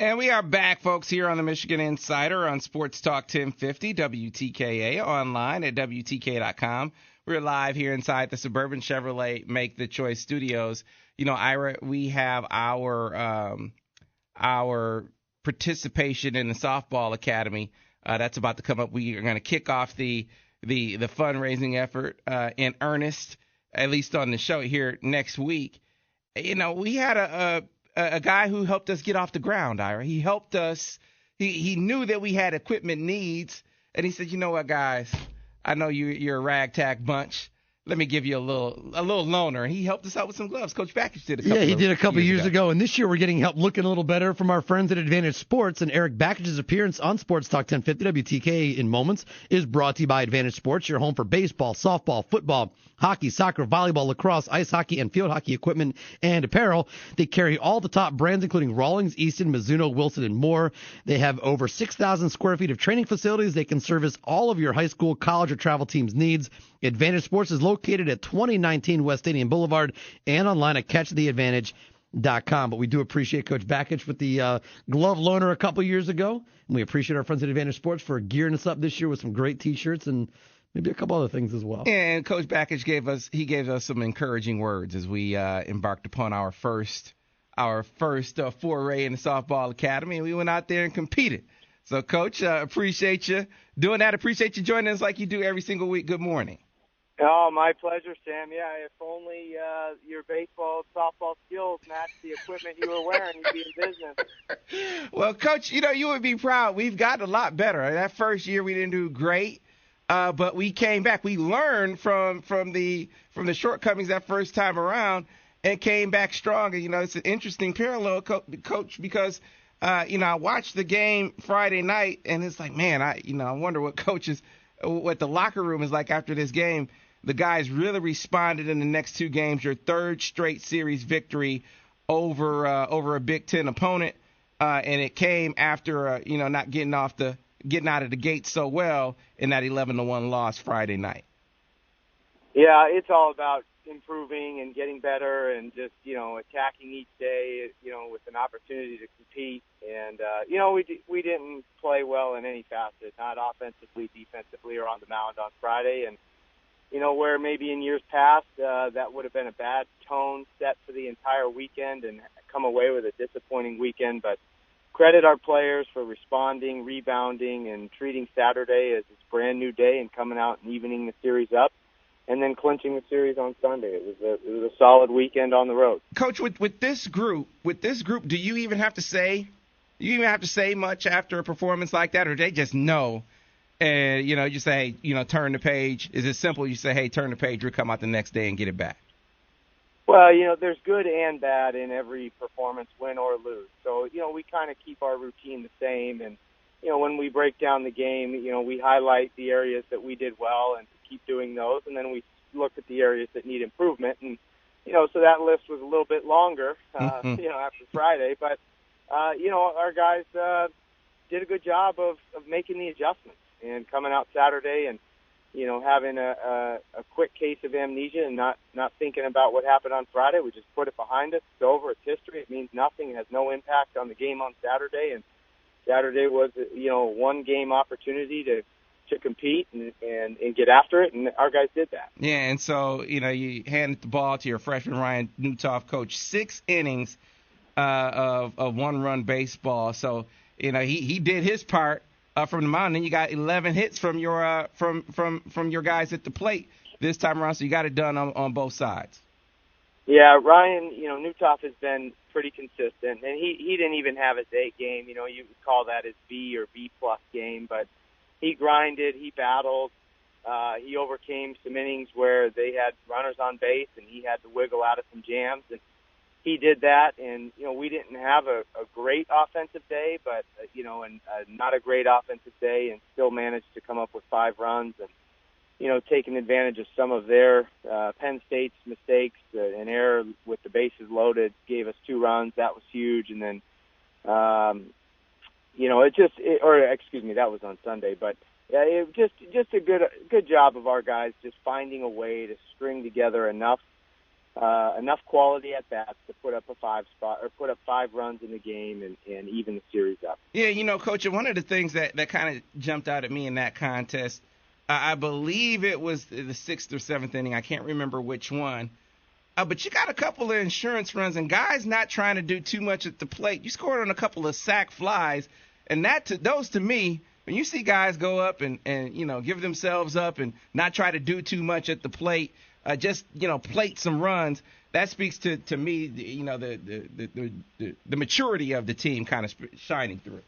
And we are back, folks, here on the Michigan Insider on Sports Talk 1050, WTKA, online at WTKA.com. We're live here inside the Suburban Chevrolet Make the Choice studios. You know, Ira, we have our participation in the Softball Academy that's about to come up. We are going to kick off the fundraising effort in earnest, at least on the show here next week. You know, we had a guy who helped us get off the ground, Ira. He helped us. He knew that we had equipment needs, and he said, you know what, guys, I know you're a ragtag bunch. Let me give you a little loaner. And he helped us out with some gloves. Coach Bakich did a couple he did a couple years ago. And this year we're getting help looking a little better from our friends at Advantage Sports. And Eric Bakich's appearance on Sports Talk 1050 WTKA in moments is brought to you by Advantage Sports, your home for baseball, softball, football, hockey, soccer, volleyball, lacrosse, ice hockey, and field hockey equipment and apparel. They carry all the top brands, including Rawlings, Easton, Mizuno, Wilson, and more. They have over 6,000 square feet of training facilities. They can service all of your high school, college, or travel team's needs. Advantage Sports is located at 2019 West Stadium Boulevard and online at catchtheadvantage.com. But we do appreciate Coach Bakich with the glove loaner a couple years ago. And we appreciate our friends at Advantage Sports for gearing us up this year with some great T-shirts and maybe a couple other things as well. And Coach Bakich gave us some encouraging words as we embarked upon our first foray in the Softball Academy, and we went out there and competed. So, Coach, appreciate you doing that. Appreciate you joining us like you do every single week. Good morning. Oh, my pleasure, Sam. Yeah, if only your baseball, softball skills matched the equipment you were wearing, you'd be in business. Well, Coach, you know, you would be proud. We've gotten a lot better. That first year we didn't do great. But we came back. We learned from the shortcomings that first time around and came back stronger. You know, it's an interesting parallel, Coach, because I watched the game Friday night, and it's like, man, I wonder what the locker room is like after this game. The guys really responded in the next two games. Your third straight series victory over a Big Ten opponent, and it came after not getting out of the gate so well in that 11-1 loss Friday night. Yeah, it's all about improving and getting better and just, attacking each day, with an opportunity to compete. And, we didn't play well in any facet, not offensively, defensively, or on the mound on Friday. And, where maybe in years past that would have been a bad tone set for the entire weekend and come away with a disappointing weekend. But credit our players for responding, rebounding, and treating Saturday as this brand new day and coming out and evening the series up, and then clinching the series on Sunday. It was a solid weekend on the road. Coach, with this group, do you even have to say much after a performance like that, or they just know? And you say, turn the page. Is it simple? You say, hey, turn the page. We'll come out the next day and get it back. Well, there's good and bad in every performance, win or lose. So, we kind of keep our routine the same. And, when we break down the game, we highlight the areas that we did well and keep doing those. And then we look at the areas that need improvement. And, so that list was a little bit longer, after Friday. But, our guys did a good job of making the adjustments and coming out Saturday and, having a quick case of amnesia and not thinking about what happened on Friday. We just put it behind us. It's over. It's history. It means nothing. It has no impact on the game on Saturday. And Saturday was, one game opportunity to compete and get after it, and our guys did that. Yeah, and so, you handed the ball to your freshman Ryan Newtoff, coach, 6 innings of one-run baseball. So, he did his part. From the mound, and you got 11 hits from your from your guys at the plate this time around. So you got it done on both sides. Yeah, Ryan, Newtoff has been pretty consistent, and he didn't even have his A game. You would call that his B or B plus game, but he grinded, he battled, he overcame some innings where they had runners on base, and he had to wiggle out of some jams, and he did that. And we didn't have a great offensive day, but not a great offensive day, and still managed to come up with 5 runs and taking advantage of some of their Penn State's mistakes. An error with the bases loaded gave us 2 runs. That was huge. And then that was on Sunday, but it just a good job of our guys just finding a way to string together enough enough quality at bats to put up a 5 spot or put up 5 runs in the game and even the series up. Yeah, Coach, one of the things that kind of jumped out at me in that contest, I believe it was the 6th or 7th inning. I can't remember which one. But you got a couple of insurance runs and guys not trying to do too much at the plate. You scored on a couple of sac flies, and those to me, when you see guys go up and give themselves up and not try to do too much at the plate, just plate some runs, that speaks to me, the maturity of the team kind of shining through.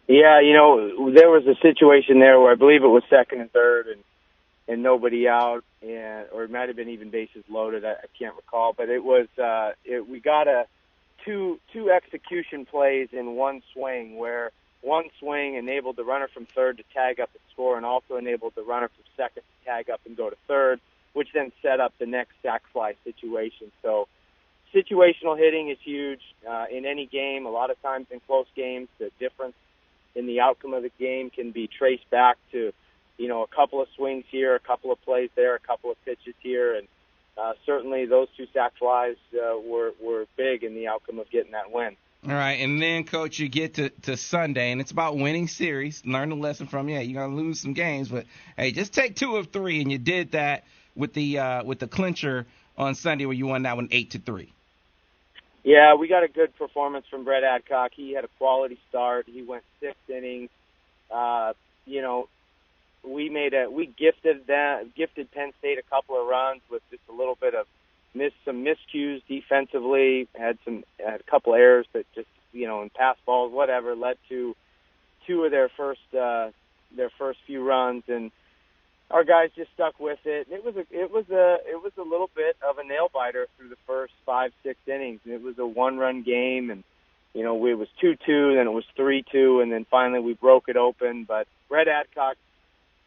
Yeah, there was a situation there where I believe it was 2nd and 3rd and nobody out, or it might have been even bases loaded. I can't recall, but it was we got two execution plays in one swing, where one swing enabled the runner from 3rd to tag up and score, and also enabled the runner from 2nd to tag up and go to 3rd, which then set up the next sac fly situation. So situational hitting is huge in any game. A lot of times in close games, the difference in the outcome of the game can be traced back to a couple of swings here, a couple of plays there, a couple of pitches here, and certainly those 2 sac flies were big in the outcome of getting that win. All right, and then, Coach, you get to Sunday, and it's about winning series. Learn the lesson from, you're going to lose some games, but, hey, just take 2 of 3, and you did that with the clincher on Sunday where you won that one 8-3. Yeah, we got a good performance from Brett Adcock. He had a quality start. He went 6 innings. We gifted Penn State a couple of runs with just a little bit of some miscues defensively. Had a couple errors that just in pass balls, whatever, led to 2 of their first few runs, and our guys just stuck with it. It was a little bit of a nail biter through the first 5-6 innings. It was a 1-run game, and it was 2-2, then it was 3-2, and then finally we broke it open. But Brett Adcock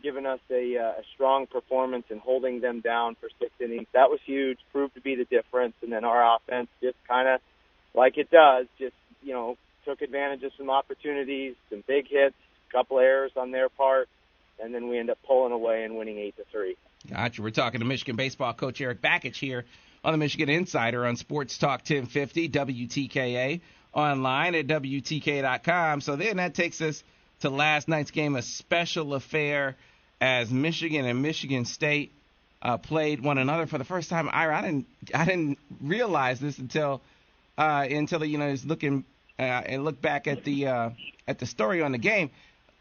giving us a strong performance and holding them down for 6 innings. That was huge, proved to be the difference. And then our offense just kind of, like it does, just, took advantage of some opportunities, some big hits, a couple errors on their part, and then we end up pulling away and winning 8-3. Gotcha. We're talking to Michigan baseball coach Eric Bakich here on the Michigan Insider on Sports Talk 1050, WTKA, online at WTKA.com. So then that takes us to last night's game, a special affair as Michigan and Michigan State played one another for the first time. I didn't realize this until is looking and look back at the story on the game.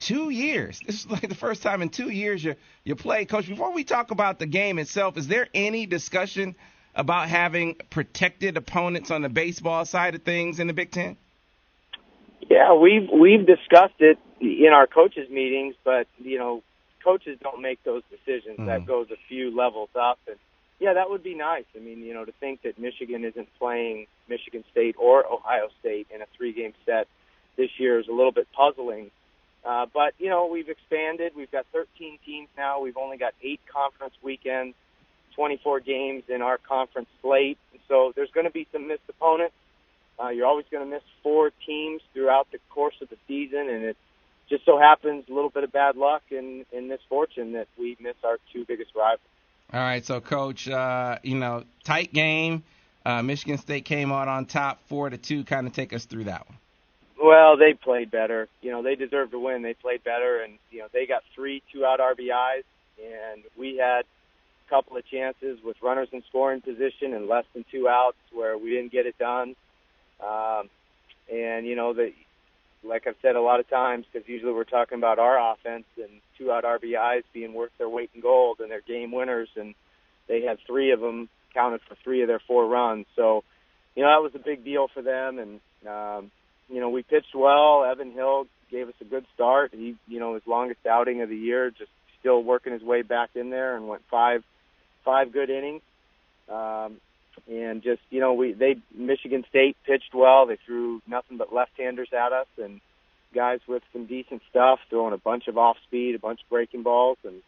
2 years. This is like the first time in 2 years you play. Coach, before we talk about the game itself, is there any discussion about having protected opponents on the baseball side of things in the Big Ten? Yeah, we've discussed it in our coaches meetings, but coaches don't make those decisions. That goes a few levels up, and yeah, that would be nice. I mean, to think that Michigan isn't playing Michigan State or Ohio State in a 3-game set this year is a little bit puzzling. But we've expanded. We've got 13 teams now. We've only got 8 conference weekends, 24 games in our conference slate. So there's going to be some missed opponents. You're always going to miss 4 teams throughout the course of the season, and it just so happens a little bit of bad luck and misfortune that we miss our 2 biggest rivals. All right, so, Coach, tight game. Michigan State came out on top 4-2. Kind of take us through that one. Well, they played better. They deserved to win. They played better, and, they got 3 2-out RBIs, and we had a couple of chances with runners in scoring position and less than 2 outs where we didn't get it done. Like I've said a lot of times, because usually we're talking about our offense and 2-out RBIs being worth their weight in gold and they're game winners, and they had 3 of them, counted for 3 of their 4 runs. So, that was a big deal for them, and we pitched well. Evan Hill gave us a good start. He, his longest outing of the year, just still working his way back in there, and went 5 good innings. And just, Michigan State pitched well. They threw nothing but left-handers at us, and guys with some decent stuff, throwing a bunch of off-speed, a bunch of breaking balls. And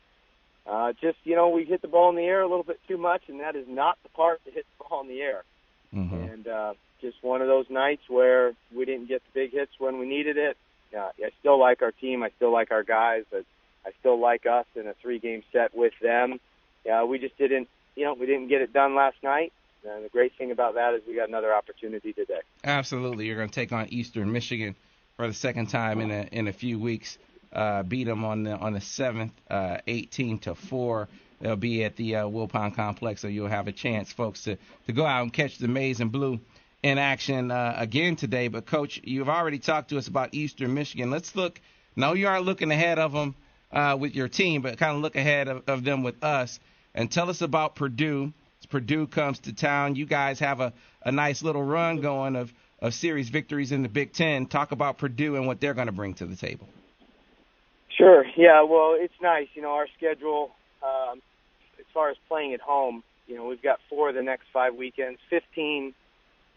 we hit the ball in the air a little bit too much, and that is not the part to hit the ball in the air. Mm-hmm. And just one of those nights where we didn't get the big hits when we needed it. I still like our team. I still like our guys. I still like us in a 3-game set with them. We just didn't, we didn't get it done last night. And the great thing about that is we got another opportunity today. Absolutely. You're going to take on Eastern Michigan for the second time in a few weeks. Beat them on the 7th, 18-4. They'll be at the Wilpon Complex, so you'll have a chance, folks, to go out and catch the Maize and Blue in action again today. But, Coach, you've already talked to us about Eastern Michigan. Let's look. No, you aren't looking ahead of them with your team, but kind of look ahead of them with us. And tell us about Purdue. As Purdue comes to town, you guys have a nice little run going of series victories in the Big Ten. Talk about Purdue and what they're going to bring to the table. Sure. Yeah, well, it's nice. Our schedule, as far as playing at home, we've got 4 of the next 5 weekends. 15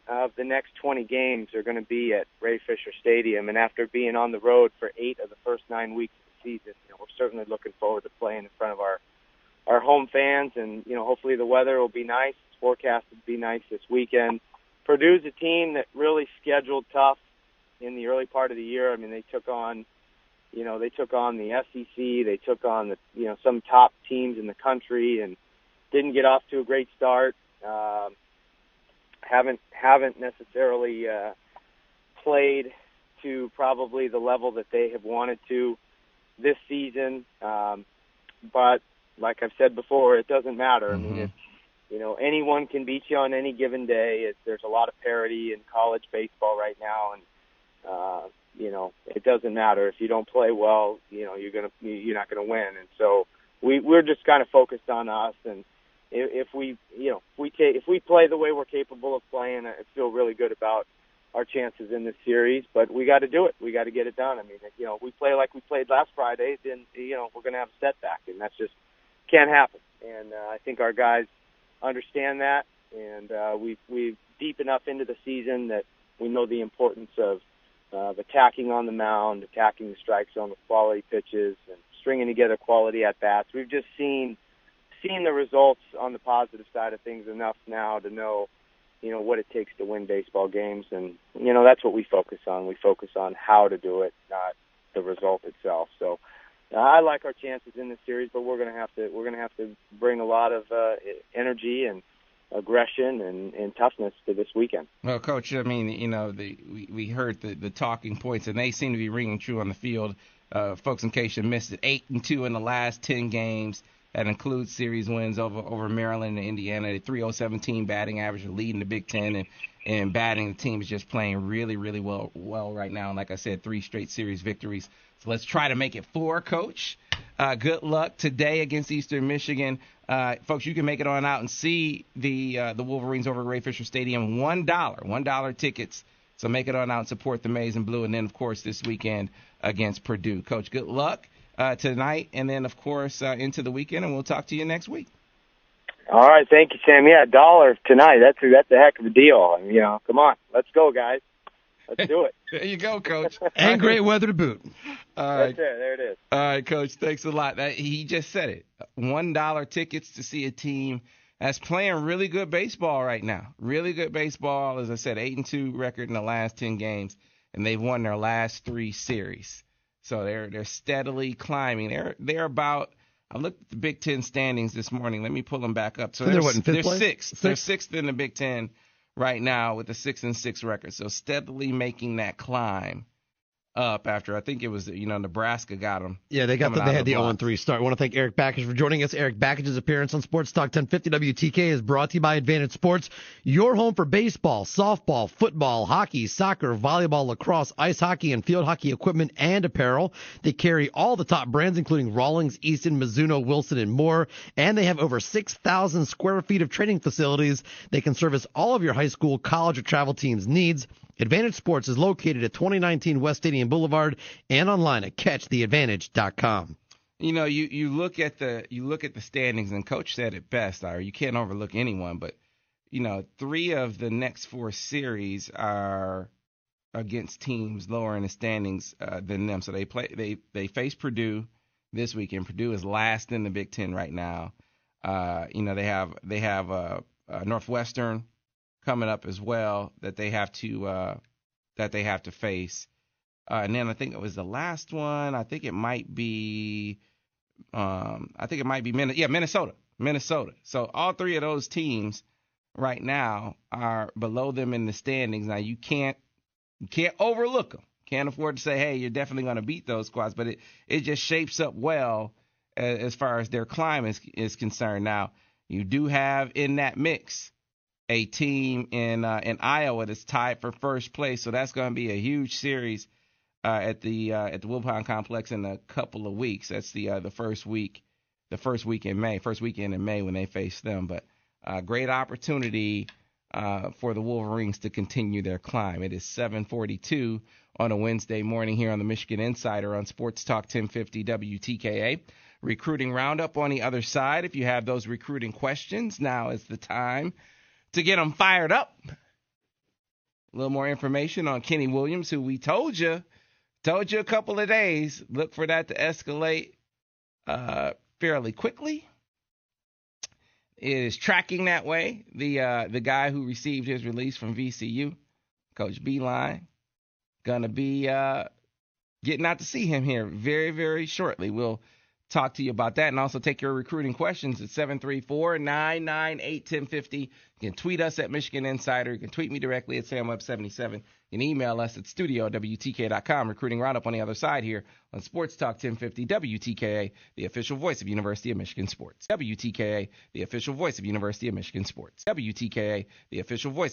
of the next 20 games are going to be at Ray Fisher Stadium. And after being on the road for 8 of the first 9 weeks of the season, we're certainly looking forward to playing in front of our home fans. And, hopefully the weather will be nice. It's forecasted to be nice this weekend. Purdue's a team that really scheduled tough in the early part of the year. I mean, they took on the SEC, they took on some top teams in the country and didn't get off to a great start. Haven't necessarily played to probably the level that they have wanted to this season. But like I've said before, it doesn't matter. Mm-hmm. I mean, anyone can beat you on any given day. There's a lot of parity in college baseball right now, and it doesn't matter if you don't play well. You're not gonna win. And so we're just kind of focused on us. And if we play the way we're capable of playing, I feel really good about our chances in this series. But we got to do it. We got to get it done. I mean, we play like we played last Friday, then we're gonna have a setback, and that's just can't happen. And I think our guys understand that, and we've deep enough into the season that we know the importance of attacking on the mound, attacking the strike zone with quality pitches, and stringing together quality at-bats. We've just seen the results on the positive side of things enough now to know, what it takes to win baseball games. And, that's what we focus on. We focus on how to do it, not the result itself. So I like our chances in this series, but we're going to have to bring a lot of energy and aggression and toughness to this weekend. Well, Coach, I mean, we heard the talking points, and they seem to be ringing true on the field. Folks, in case you missed it, 8-2 in the last 10 games. That includes series wins over Maryland and Indiana. A 3.017 batting average, leading the Big Ten, and batting. The team is just playing really, really well right now. And like I said, 3 straight series victories. So let's try to make it 4, Coach. Good luck today against Eastern Michigan. Folks, you can make it on out and see the Wolverines over at Ray Fisher Stadium. $1 tickets. So make it on out and support the Maize and Blue. And then, of course, this weekend against Purdue. Coach, good luck tonight, and then, of course, into the weekend, and we'll talk to you next week. All right, thank you, Sam. Yeah, $1 tonight. That's a heck of a deal. I mean, come on, let's go, guys. Let's do it. There you go, Coach. And great weather to boot. All right. That's it. There it is. All right, Coach. Thanks a lot. He just said it. $1 tickets to see a team that's playing really good baseball right now. Really good baseball. As I said, 8-2 record in the last 10 games, and they've won their last 3 series. So they're steadily climbing. They're about. I looked at the Big Ten standings this morning. Let me pull them back up. So they're what, in fifth place? Sixth. They're 6th in the Big Ten right now with a 6-6 record. So steadily making that climb up after, I think it was, Nebraska got them. Yeah, they had the 0-3 start. I want to thank Eric Bakich for joining us. Eric Bakich's appearance on Sports Talk 1050 WTKA is brought to you by Advantage Sports, your home for baseball, softball, football, hockey, soccer, volleyball, lacrosse, ice hockey, and field hockey equipment and apparel. They carry all the top brands, including Rawlings, Easton, Mizuno, Wilson, and more. And they have over 6,000 square feet of training facilities. They can service all of your high school, college, or travel teams' needs. Advantage Sports is located at 2019 West Stadium Boulevard and online at catchtheadvantage.com. You look at the standings, and Coach said it best. You can't overlook anyone, but 3 of the next 4 series are against teams lower in the standings than them. So they face Purdue this weekend. Purdue is last in the Big Ten right now. They have Northwestern coming up as well that they have to face, and then I think it was the last one. I think it might be Minnesota. So all 3 of those teams right now are below them in the standings. Now you can't overlook them. Can't afford to say, hey, you're definitely going to beat those squads, but it just shapes up well as far as their climb is concerned. Now you do have in that mix a team in Iowa that's tied for first place, so that's going to be a huge series at the Wilpon Complex in a couple of weeks. That's the first weekend in May when they face them. But great opportunity for the Wolverines to continue their climb. It is 7:42 on a Wednesday morning here on the Michigan Insider on Sports Talk 1050 WTKA. Recruiting roundup on the other side. If you have those recruiting questions, now is the time to get them fired up. A little more information on Kenny Williams, who we told you a couple of days. Look for that to escalate fairly quickly. It is tracking that way. The guy who received his release from VCU, Coach Beeline, gonna be getting out to see him here very, very shortly. We'll talk to you about that and also take your recruiting questions at 734-998-1050. You can tweet us at Michigan Insider. You can tweet me directly at SamWeb77. You can email us at studio@WTKA.com. Recruiting roundup on the other side here on Sports Talk 1050 WTKA, the official voice of University of Michigan Sports. WTKA, the official voice of University of Michigan Sports. WTKA, the official voice